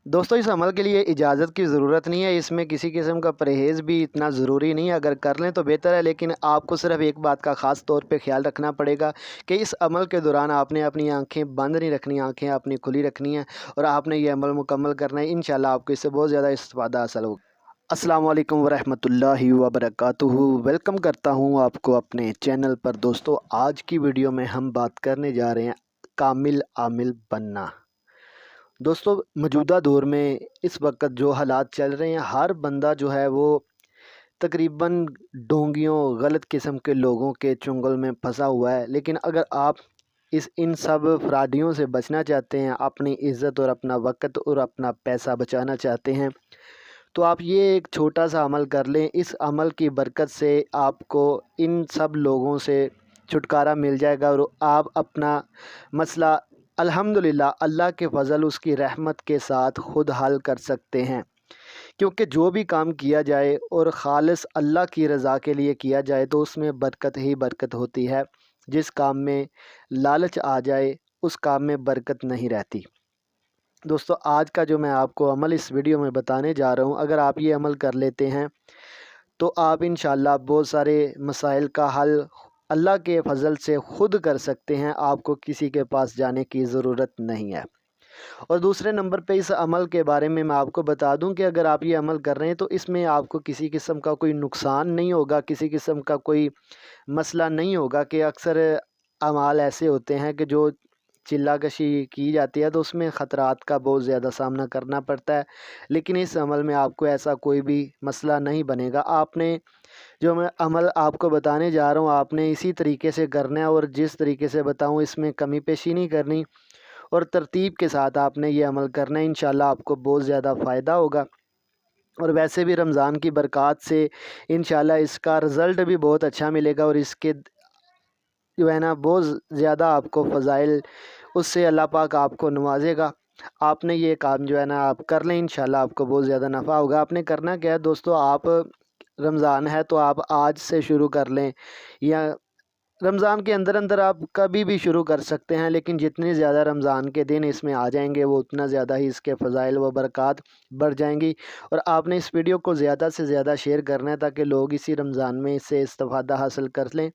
दोस्तों इस अमल के लिए इजाज़त की ज़रूरत नहीं है, इसमें किसी किस्म का परहेज़ भी इतना ज़रूरी नहीं है, अगर कर लें तो बेहतर है। लेकिन आपको सिर्फ़ एक बात का ख़ास तौर पे ख़्याल रखना पड़ेगा कि इस अमल के दौरान आपने अपनी आँखें बंद नहीं रखनी, आँखें अपनी खुली रखनी हैं और आपने ये अमल मुकम्मल करना है। इंशाअल्लाह आपको इससे बहुत ज़्यादा इस्तिफ़ादा हासिल होगा। अस्सलाम वालेकुम वरहमतुल्लाहि वबरकातुहू। वेलकम करता हूँ आपको अपने चैनल पर। दोस्तों आज की वीडियो में हम बात करने जा रहे हैं कामिल आमिल बनना। दोस्तों मौजूदा दौर में इस वक्त जो हालात चल रहे हैं, हर बंदा जो है वो तकरीबन ढोंगियों गलत किस्म के लोगों के चुंगल में फंसा हुआ है। लेकिन अगर आप इन सब फ्रॉडियों से बचना चाहते हैं, अपनी इज़्ज़त और अपना वक़्त और अपना पैसा बचाना चाहते हैं, तो आप ये एक छोटा सा अमल कर लें। इस अमल की बरकत से आपको इन सब लोगों से छुटकारा मिल जाएगा और आप अपना मसला अल्हम्दुलिल्लाह अल्लाह के फ़ज़ल उसकी रहमत के साथ ख़ुद हल कर सकते हैं। क्योंकि जो भी काम किया जाए और ख़ालिस अल्लाह की रज़ा के लिए किया जाए तो उसमें बरकत ही बरकत होती है। जिस काम में लालच आ जाए उस काम में बरकत नहीं रहती। दोस्तों आज का जो मैं आपको अमल इस वीडियो में बताने जा रहा हूँ, अगर आप ये अमल कर लेते हैं तो आप इंशाअल्लाह बहुत सारे मसाइल का हल अल्लाह के फ़ज़ल से ख़ुद कर सकते हैं। आपको किसी के पास जाने की ज़रूरत नहीं है। और दूसरे नंबर पे इस अमल के बारे में मैं आपको बता दूं कि अगर आप ये अमल कर रहे हैं तो इसमें आपको किसी किस्म का कोई नुकसान नहीं होगा, किसी किस्म का कोई मसला नहीं होगा। कि अक्सर अमाल ऐसे होते हैं कि जो चिल्ला कशी की जाती है तो उसमें ख़तरात का बहुत ज़्यादा सामना करना पड़ता है। लेकिन इस अमल में आपको ऐसा कोई भी मसला नहीं बनेगा। आपने जो मैं अमल आपको बताने जा रहा हूँ आपने इसी तरीके से करना है और जिस तरीके से बताऊँ इसमें कमी पेशी नहीं करनी और तरतीब के साथ आपने ये अमल करना है। इंशाअल्लाह आपको बहुत ज़्यादा फ़ायदा होगा। और वैसे भी रमज़ान की बरक़ात से इंशाअल्लाह इसका रिज़ल्ट भी बहुत अच्छा मिलेगा और इसके जो है ना बहुत ज़्यादा आपको फ़ज़ाइल उससे अल्लाह पाक आपको नवाजेगा। आपने ये काम जो है ना आप कर लें, इंशाअल्लाह आपको बहुत ज़्यादा नफ़ा होगा। आपने करना क्या है दोस्तों, आप रमज़ान है तो आप आज से शुरू कर लें या रमज़ान के अंदर अंदर आप कभी भी शुरू कर सकते हैं। लेकिन जितने ज़्यादा रमज़ान के दिन इसमें आ जाएंगे वो उतना ज़्यादा ही इसके फ़ज़ाइल व बरक़ात बढ़ जाएंगी। और आपने इस वीडियो को ज़्यादा से ज़्यादा शेयर करना है ताकि लोग इसी रमज़ान में इससे इस्तिफ़ादा हासिल कर लें।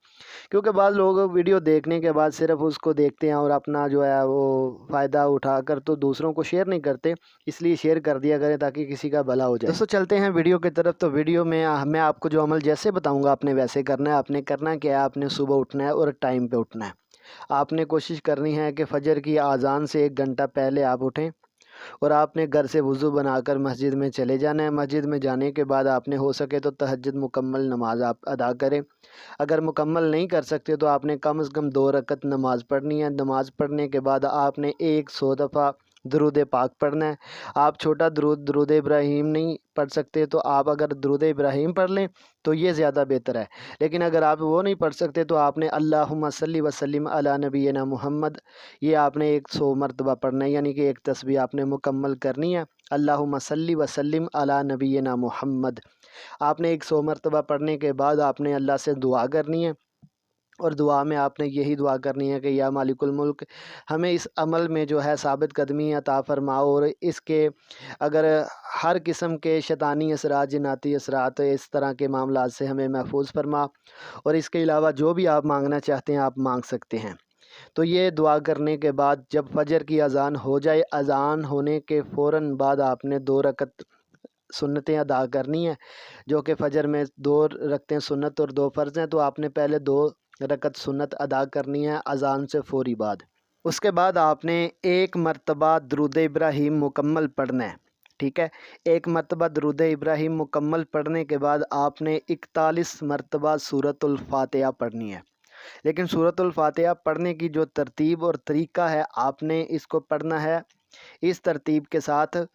क्योंकि बाद लोग वीडियो देखने के बाद सिर्फ उसको देखते हैं और अपना जो है वो फ़ायदा उठाकर तो दूसरों को शेयर नहीं करते। इसलिए शेयर कर दिया करें ताकि किसी का भला हो जाए। दोस्तों चलते हैं वीडियो की तरफ। तो वीडियो में मैं आपको जो अमल जैसे बताऊंगा आपने वैसे करना है। आपने करना क्या है, आपने सुबह उठना है और टाइम पे उठना है। आपने कोशिश करनी है कि फ़जर की आज़ान से 1 घंटा पहले आप उठें और आपने घर से वज़ू बनाकर मस्जिद में चले जाना है। मस्जिद में जाने के बाद आपने हो सके तो तहज्जुद मुकम्मल नमाज आप अदा करें। अगर मुकम्मल नहीं कर सकते तो आपने कम से कम 2 रकत नमाज़ पढ़नी है। नमाज़ पढ़ने के बाद आपने 100 दफ़ा दुरूद पाक पढ़ना है। आप छोटा दुरूद इब्राहीम नहीं पढ़ सकते तो आप अगर दुरूद इब्राहीम पढ़ लें तो ये ज़्यादा बेहतर है। लेकिन अगर आप वो नहीं पढ़ सकते तो आपने अल्लाहुम्मा सल्ली वसल्लिम अला नबीना मुहम्मद ये आपने 100 मरतबा पढ़ना है, यानी कि एक तस्बीह आपने मुकम्मल करनी है। अल्लाहुम्मा सल्ली वसल्लिम अला नबीना मुहम्मद आपने 100 मरतबा पढ़ने के बाद आपने अल्लाह से दुआ करनी है। और दुआ में आपने यही दुआ करनी है कि या मालिकुल मुल्क हमें इस अमल में जो है साबित कदमी अता फ़रमाओ और इसके अगर हर किस्म के शैतानी असरात जिन्नाती असरात इस तरह के मामलात से हमें महफूज फरमा। और इसके अलावा जो भी आप मांगना चाहते हैं आप मांग सकते हैं। तो ये दुआ करने के बाद जब फ़जर की अज़ान हो जाए, अज़ान होने के फ़ौरन बाद आपने 2 रकत सुन्नतें अदा करनी है। जो कि फ़जर में 2 रखते हैं सुन्नत और 2 फ़र्ज़ हैं, तो आपने पहले 2 रकत सुन्नत अदा करनी है अज़ान से फ़ौरी बाद। उसके बाद आपने 1 मरतबा दुरूद इब्राहीम मुकम्मल पढ़ना है। ठीक है, 1 मरतबा दुरूद इब्राहीम मुकम्मल पढ़ने के बाद आपने 41 मरतबा सूरतुल फ़ातिहा पढ़नी है। लेकिन सूरतुल फ़ातिहा पढ़ने की जो तरतीब और तरीक़ा है आपने इसको पढ़ना है इस तरतीब के साथ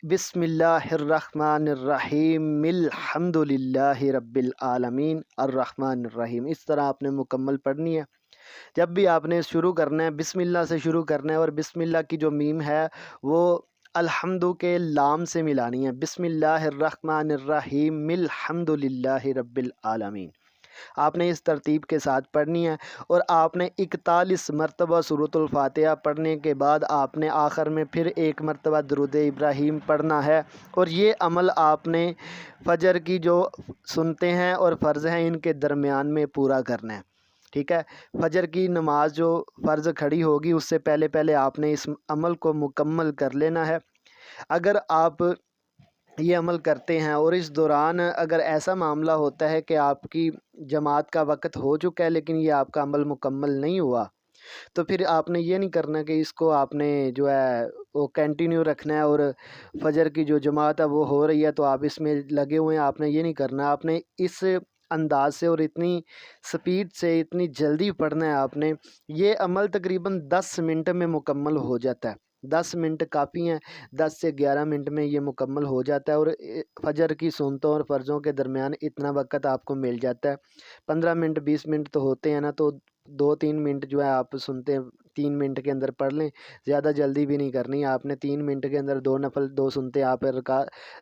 बिस्मिल्लाहिर्रहमानिर्रहीम हम्दुलिल्लाहि रब्बिल आलमीन अर्रहमानिर्रहीम। इस तरह आपने मुकम्मल पढ़नी है। जब भी आपने शुरू करना है बिस्मिल्लाह से शुरू करना है और बिस्मिल्लाह की जो मीम है वो अल्हम्दु के लाम से मिलानी है। बिस्मिल्लाहिर्रहमानिर्रहीम हम्दुलिल्लाहि रब्बिल आलमीन। آپ نے اس ترتیب کے ساتھ پڑھنی ہے، اور آپ نے 41 مرتبہ سورۃ الفاتحہ پڑھنے کے بعد آپ نے آخر میں پھر ایک مرتبہ درود ابراہیم پڑھنا ہے۔ اور یہ عمل آپ نے فجر کی جو سنتے ہیں اور فرض ہیں ان کے درمیان میں پورا کرنا ہے، ٹھیک ہے۔ فجر کی نماز جو فرض کھڑی ہوگی اس سے پہلے پہلے آپ نے اس عمل کو مکمل کر لینا ہے۔ اگر آپ یہ عمل کرتے ہیں اور اس دوران اگر ایسا معاملہ ہوتا ہے کہ آپ کی جماعت کا وقت ہو چکا ہے لیکن یہ آپ کا عمل مکمل نہیں ہوا، تو پھر آپ نے یہ نہیں کرنا کہ اس کو آپ نے جو ہے وہ کنٹینیو رکھنا ہے، اور فجر کی جو جماعت ہے وہ ہو رہی ہے تو آپ اس میں لگے ہوئے ہیں، آپ نے یہ نہیں کرنا۔ آپ نے اس انداز سے اور اتنی سپیڈ سے اتنی جلدی پڑھنا ہے آپ نے۔ یہ عمل تقریباً 10 منٹ میں مکمل ہو جاتا ہے، 10 منٹ کافی ہیں، 10 سے 11 منٹ میں یہ مکمل ہو جاتا ہے، اور فجر کی سنتوں اور فرضوں کے درمیان اتنا وقت آپ کو مل جاتا ہے۔ 15 منٹ 20 منٹ تو ہوتے ہیں نا، تو 2-3 منٹ جو ہے آپ سنتے ہیں 3 منٹ کے اندر پڑھ لیں، زیادہ جلدی بھی نہیں کرنی ہے آپ نے۔ 3 منٹ کے اندر 2 نفل 2 سنتے آپ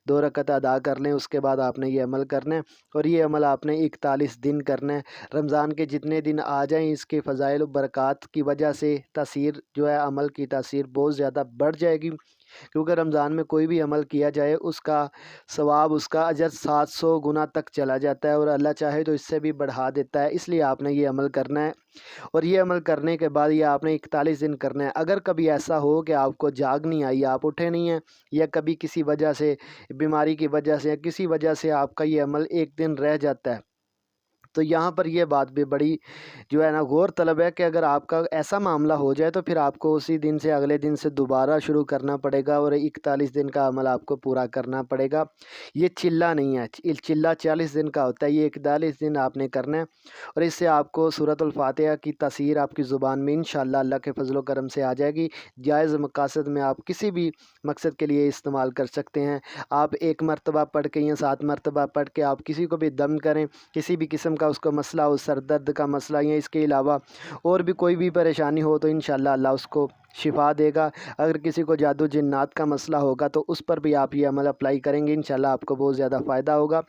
2 رکعت ادا کر لیں، اس کے بعد آپ نے یہ عمل کرنا ہے، اور یہ عمل آپ نے 41 دن کرنا ہے۔ رمضان کے جتنے دن آ جائیں اس کے فضائل و برکات کی وجہ سے تاثیر جو ہے عمل کی تاثیر بہت زیادہ بڑھ جائے گی، کیونکہ رمضان میں کوئی بھی عمل کیا جائے اس کا ثواب اس کا اجر 700 گنا تک چلا جاتا ہے، اور اللہ چاہے تو اس سے بھی بڑھا دیتا ہے۔ اس لیے آپ نے یہ عمل کرنا ہے، اور یہ عمل کرنے کے بعد یہ آپ نے 41 دن کرنا ہے۔ اگر کبھی ایسا ہو کہ آپ کو جاگ نہیں آئی، آپ اٹھے نہیں ہیں، یا کبھی کسی وجہ سے بیماری کی وجہ سے یا کسی وجہ سے آپ کا یہ عمل ایک دن رہ جاتا ہے، تو یہاں پر یہ بات بھی بڑی جو ہے نا غور طلب ہے کہ اگر آپ کا ایسا معاملہ ہو جائے تو پھر آپ کو اسی دن سے اگلے دن سے دوبارہ شروع کرنا پڑے گا، اور 41 دن کا عمل آپ کو پورا کرنا پڑے گا۔ یہ چلہ نہیں ہے، چلہ 40 دن کا ہوتا ہے، یہ 41 دن آپ نے کرنا ہے، اور اس سے آپ کو سورۃ الفاتحہ کی تاثیر آپ کی زبان میں انشاءاللہ اللہ کے فضل و کرم سے آ جائے گی۔ جائز مقاصد میں آپ کسی بھی مقصد کے لیے استعمال کر سکتے ہیں۔ آپ 1 مرتبہ پڑھ کے یا 7 مرتبہ پڑھ کے آپ کسی کو بھی دم کریں، کسی بھی قسم کا اس کو مسئلہ ہو، سر درد کا مسئلہ یا اس کے علاوہ اور بھی کوئی بھی پریشانی ہو، تو انشاءاللہ اللہ اس کو شفا دے گا۔ اگر کسی کو جادو جنات کا مسئلہ ہوگا تو اس پر بھی آپ یہ عمل اپلائی کریں گے، انشاءاللہ آپ کو بہت زیادہ فائدہ ہوگا۔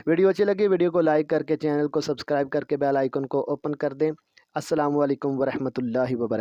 ویڈیو اچھی لگی ویڈیو کو لائک کر کے چینل کو سبسکرائب کر کے بیل آئیکن کو اوپن کر دیں۔ السلام علیکم ورحمۃ اللہ وبرکاتہ۔